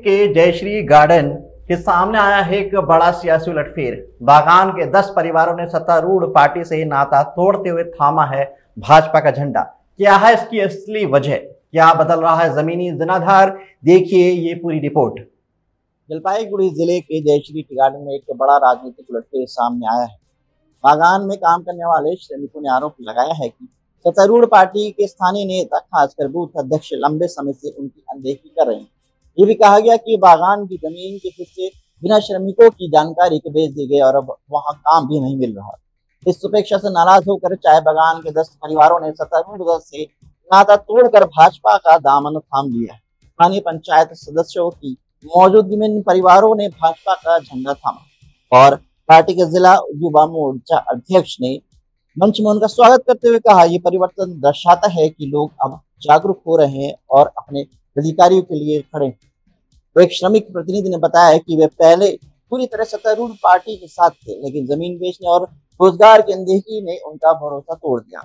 के जयश्री गार्डन के सामने आया है एक बड़ा सियासी उलटफेर। बागान के 10 परिवारों ने सत्तारूढ़ पार्टी से नाता तोड़ते हुए थामा है भाजपा का झंडा। क्या है इसकी असली वजह, क्या बदल रहा है जमीनी जनाधार, देखिए ये पूरी रिपोर्ट। जलपाईगुड़ी जिले के जयश्री टी गार्डन में एक बड़ा राजनीतिक उलटफेर सामने आया है। बागान में काम करने वाले श्रमिकों ने आरोप लगाया है कि सत्तारूढ़ पार्टी के स्थानीय नेता, खासकर बूथ अध्यक्ष, लंबे समय से उनकी अनदेखी कर रहे हैं। ये भी कहा गया कि बागान की जमीन के हिस्से बिना श्रमिकों की जानकारी के बेच दिए गए और अब वहां काम भी नहीं मिल रहा। इस उपेक्षा से नाराज होकर चाय बागान के 10 परिवारों ने सत्तारूढ़ दल से नाता तोड़कर भाजपा का दामन थाम लिया है। स्थानीय पंचायत सदस्यों की मौजूदगी में इन परिवारों ने भाजपा का झंडा थामा और पार्टी के जिला युवा मोर्चा अध्यक्ष ने मंच में उनका स्वागत करते हुए कहा, ये परिवर्तन दर्शाता है कि लोग अब जागरूक हो रहे हैं और अपने अधिकारियों के लिए खड़े हैं। तो एक श्रमिक प्रतिनिधि ने बताया कि वे पहले पूरी तरह सत्तारूढ़ पार्टी के साथ थे, लेकिन जमीन बेचने और रोजगार की अनदेखी ने उनका भरोसा तोड़ दिया।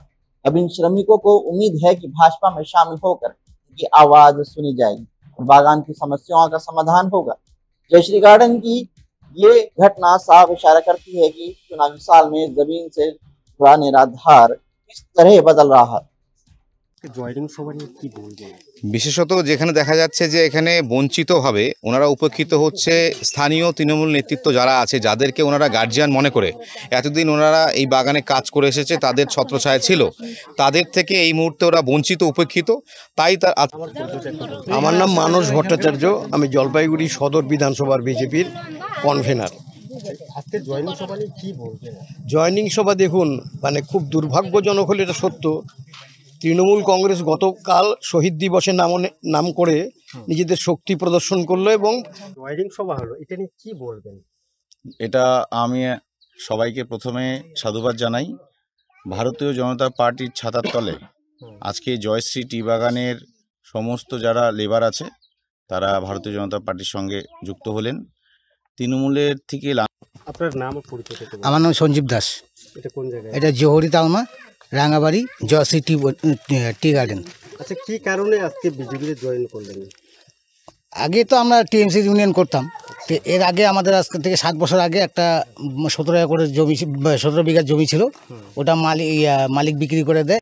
अब इन श्रमिकों को उम्मीद है कि भाजपा में शामिल होकर उनकी आवाज सुनी जाएगी और बागान की समस्याओं का समाधान होगा। जयश्री गार्डन की ये घटना साफ इशारा करती है कि चुनावी साल में जमीन से जुड़ा निराधार किस तरह बदल रहा है। বিশেষত যেখানে দেখা যাচ্ছে যে এখানে বঞ্চিতভাবে ওনারা উপেক্ষিত হচ্ছে স্থানীয় তৃণমূল নেতৃত্ব যারা আছে, যাদেরকে ওনারা গার্জিয়ান মনে করে এতদিন ওনারা এই বাগানে কাজ করে এসেছে, তাদের ছত্রছায়া ছিল, তাদের থেকে এই মুহূর্তে ওরা বঞ্চিত উপেক্ষিত। তাই তার আমার নাম মানস ভট্টাচার্য, আমি জলপাইগুড়ি সদর বিধানসভার বিজেপির কনভেনার। জয়নিং সভা দেখুন, মানে খুব দুর্ভাগ্যজনক হলে এটা সত্য, তৃণমূল কংগ্রেস গতকাল শহীদ দিবসের নাম করে নিজেদের শক্তি প্রদর্শন করলো এবং জয়নিং সভা হলো। এটা নিয়ে কি বলবেন? এটা আমি সবাইকে প্রথমে সাধুবাদ জানাই। ভারতীয় জনতা পার্টির ছাতার তলে আজকে জয়শ্রী টি বাগানের সমস্ত যারা লেবার আছে তারা ভারতীয় জনতা পার্টির সঙ্গে যুক্ত হলেন। তৃণমূলের থেকে আপনার নাম ও পরিচয়? আমার নাম সঞ্জীব দাস। এটা কোন জায়গায়? এটা জোহরি তালমা, রাঙাবাড়ি, জয়শ্রী টি গার্ডেন। আচ্ছা, কি কারণে আজকে বিজেপিতে জয়েন করলেন? আগে তো আমরা টিএমসি ইউনিয়ন করতাম। এর আগে আমাদের আজ থেকে 7 বছর আগে একটা 17 একর জমি, 17 বিঘা জমি ছিল, ওটা মালিক বিক্রি করে দেয়।